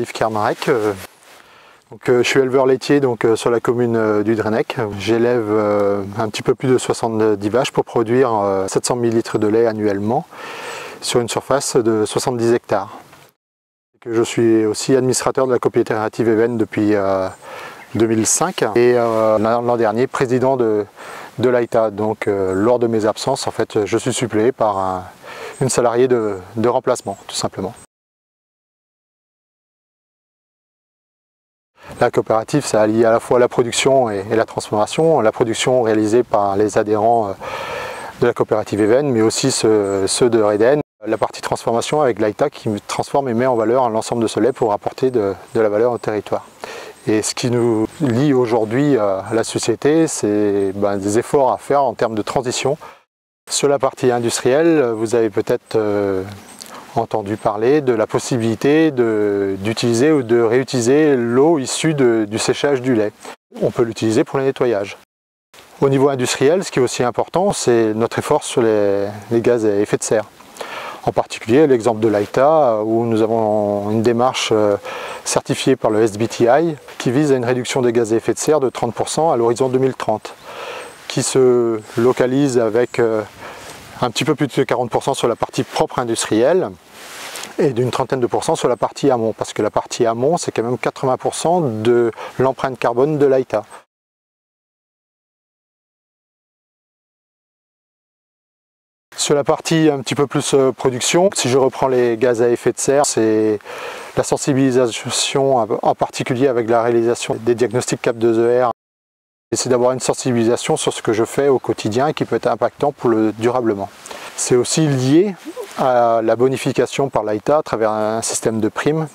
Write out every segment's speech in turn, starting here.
Yves Kermarek, je suis éleveur laitier sur la commune du Drennec. J'élève un petit peu plus de 70 vaches pour produire 700 000 litres de lait annuellement sur une surface de 70 hectares. Je suis aussi administrateur de la coopérative Even depuis 2005 et l'an dernier président de l'AITA. Lors de mes absences, en fait, je suis suppléé par une salariée de remplacement, tout simplement. La coopérative, ça allie à la fois la production et la transformation. La production réalisée par les adhérents de la coopérative Even, mais aussi ceux de Reden. La partie transformation avec l'AITA qui transforme et met en valeur l'ensemble de ce lait pour apporter de la valeur au territoire. Et ce qui nous lie aujourd'hui à la société, c'est des efforts à faire en termes de transition. Sur la partie industrielle, vous avez peut-être entendu parler de la possibilité d'utiliser ou de réutiliser l'eau issue du séchage du lait. On peut l'utiliser pour le nettoyage. Au niveau industriel, ce qui est aussi important, c'est notre effort sur les gaz à effet de serre. En particulier l'exemple de l'AITA, où nous avons une démarche certifiée par le SBTi qui vise à une réduction des gaz à effet de serre de 30% à l'horizon 2030, qui se localise avec un petit peu plus de 40% sur la partie propre industrielle et d'une trentaine de pourcents sur la partie amont, parce que la partie amont, c'est quand même 80% de l'empreinte carbone de l'AITA. Sur la partie un petit peu plus production, si je reprends les gaz à effet de serre, c'est la sensibilisation, en particulier avec la réalisation des diagnostics CAP2ER. C'est d'avoir une sensibilisation sur ce que je fais au quotidien et qui peut être impactant pour le durablement. C'est aussi lié à la bonification par l'AITA à travers un système de primes,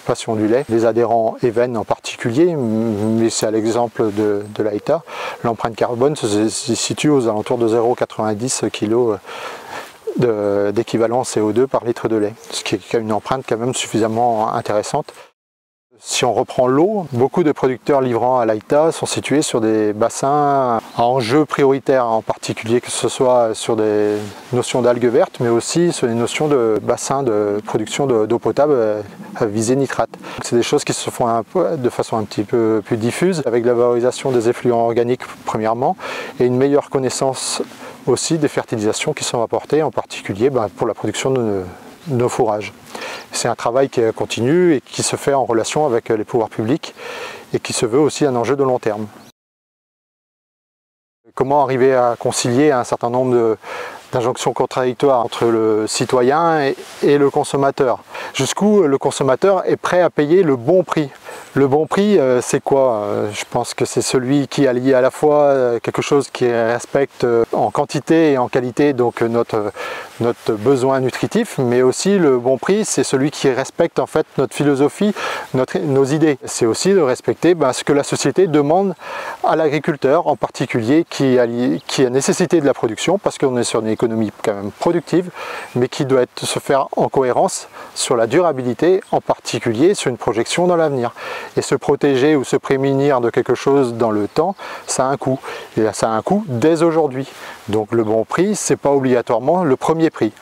passion du lait. Les adhérents Even en particulier, mais c'est à l'exemple de l'AITA, l'empreinte carbone se situe aux alentours de 0,90 kg d'équivalent CO2 par litre de lait, ce qui est une empreinte quand même suffisamment intéressante. Si on reprend l'eau, beaucoup de producteurs livrant à l'AITA sont situés sur des bassins à enjeux prioritaires, en particulier que ce soit sur des notions d'algues vertes, mais aussi sur des notions de bassins de production d'eau potable à visée nitrate. C'est des choses qui se font de façon un petit peu plus diffuse, avec la valorisation des effluents organiques premièrement, et une meilleure connaissance aussi des fertilisations qui sont apportées, en particulier pour la production de nos fourrages. C'est un travail qui continue et qui se fait en relation avec les pouvoirs publics et qui se veut aussi un enjeu de long terme. Comment arriver à concilier un certain nombre d'injonctions contradictoires entre le citoyen et le consommateur? Jusqu'où le consommateur est prêt à payer le bon prix? Le bon prix, c'est quoi? Je pense que c'est celui qui allie à la fois quelque chose qui respecte en quantité et en qualité donc notre besoin nutritif, mais aussi le bon prix, c'est celui qui respecte en fait notre philosophie, nos idées. C'est aussi de respecter ce que la société demande à l'agriculteur, en particulier qui a nécessité de la production, parce qu'on est sur une économie quand même productive, mais qui doit se faire en cohérence sur la durabilité, en particulier sur une projection dans l'avenir. Et se protéger ou se prémunir de quelque chose dans le temps, ça a un coût. Et ça a un coût dès aujourd'hui. Donc le bon prix, c'est pas obligatoirement le premier prix.